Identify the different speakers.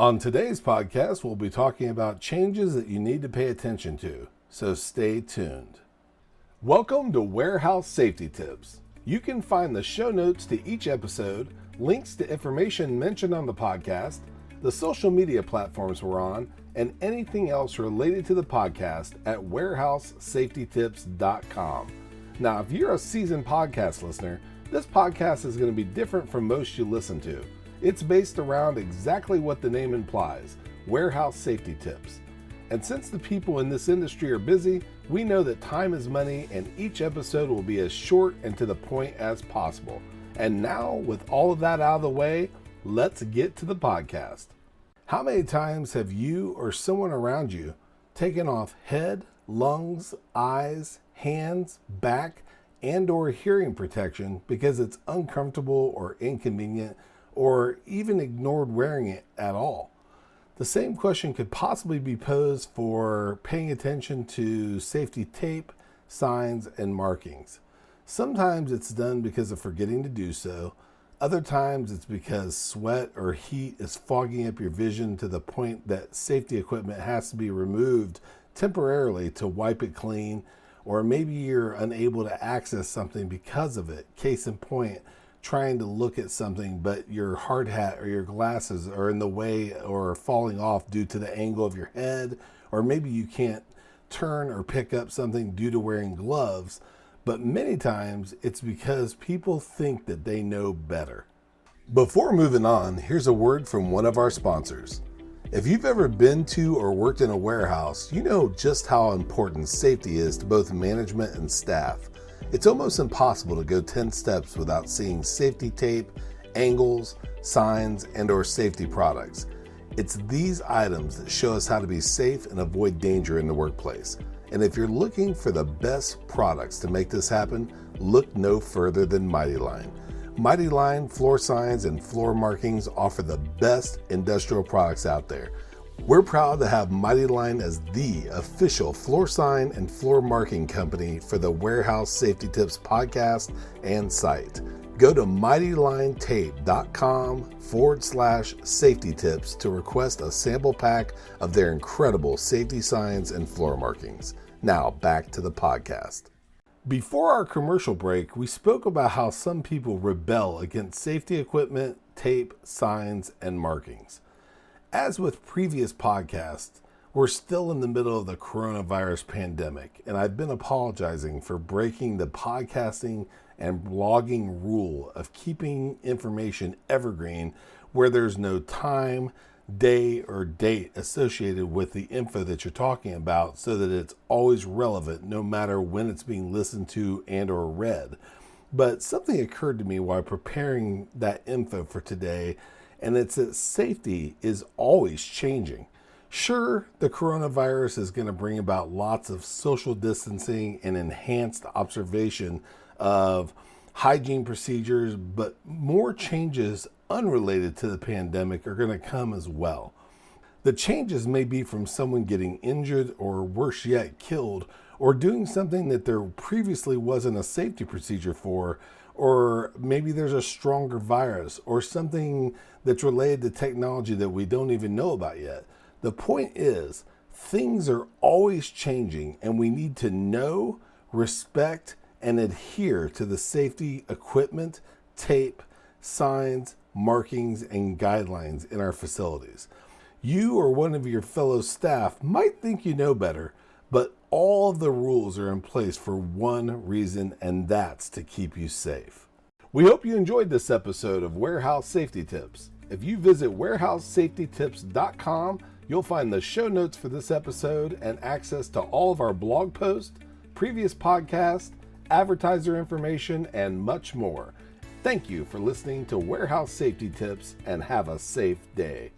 Speaker 1: On today's podcast, we'll be talking about changes that you need to pay attention to, so stay tuned. Welcome to Warehouse Safety Tips. You can find the show notes to each episode, links to information mentioned on the podcast, the social media platforms we're on, and anything else related to the podcast at warehousesafetytips.com. Now, if you're a seasoned podcast listener, this podcast is going to be different from most you listen to. It's based around exactly what the name implies, warehouse safety tips. And since the people in this industry are busy, we know that time is money and each episode will be as short and to the point as possible. And now, with all of that out of the way, let's get to the podcast. How many times have you or someone around you taken off head, lungs, eyes, hands, back, and/or hearing protection because it's uncomfortable or inconvenient, or even ignored wearing it at all? The same question could possibly be posed for paying attention to safety tape, signs, and markings. Sometimes it's done because of forgetting to do so. Other times it's because sweat or heat is fogging up your vision to the point that safety equipment has to be removed temporarily to wipe it clean, or maybe you're unable to access something because of it. Case in point, trying to look at something, but your hard hat or your glasses are in the way or falling off due to the angle of your head, or maybe you can't turn or pick up something due to wearing gloves. But many times it's because people think that they know better. Before moving on, here's a word from one of our sponsors. If you've ever been to or worked in a warehouse, you know just how important safety is to both management and staff. It's almost impossible to go 10 steps without seeing safety tape, angles, signs, and/or safety products. It's these items that show us how to be safe and avoid danger in the workplace. And if you're looking for the best products to make this happen, look no further than Mighty Line. Mighty Line floor signs and floor markings offer the best industrial products out there. We're proud to have Mighty Line as the official floor sign and floor marking company for the Warehouse Safety Tips podcast and site. Go to mightylinetape.com/safety tips to request a sample pack of their incredible safety signs and floor markings. Now back to the podcast. Before our commercial break, we spoke about how some people rebel against safety equipment, tape, signs, and markings. As with previous podcasts, we're still in the middle of the coronavirus pandemic, and I've been apologizing for breaking the podcasting and blogging rule of keeping information evergreen where there's no time, day, or date associated with the info that you're talking about, so that it's always relevant no matter when it's being listened to and or read. But something occurred to me while preparing that info for today, and it's that safety is always changing. Sure, the coronavirus is going to bring about lots of social distancing and enhanced observation of hygiene procedures, but more changes unrelated to the pandemic are going to come as well. The changes may be from someone getting injured, or worse yet, killed, or doing something that there previously wasn't a safety procedure for, or maybe there's a stronger virus or something that's related to technology that we don't even know about yet. The point is, things are always changing, and we need to know, respect, and adhere to the safety equipment, tape, signs, markings, and guidelines in our facilities. You or one of your fellow staff might think you know better, but all of the rules are in place for one reason, and that's to keep you safe. We hope you enjoyed this episode of Warehouse Safety Tips. If you visit warehousesafetytips.com, you'll find the show notes for this episode and access to all of our blog posts, previous podcasts, advertiser information, and much more. Thank you for listening to Warehouse Safety Tips, and have a safe day.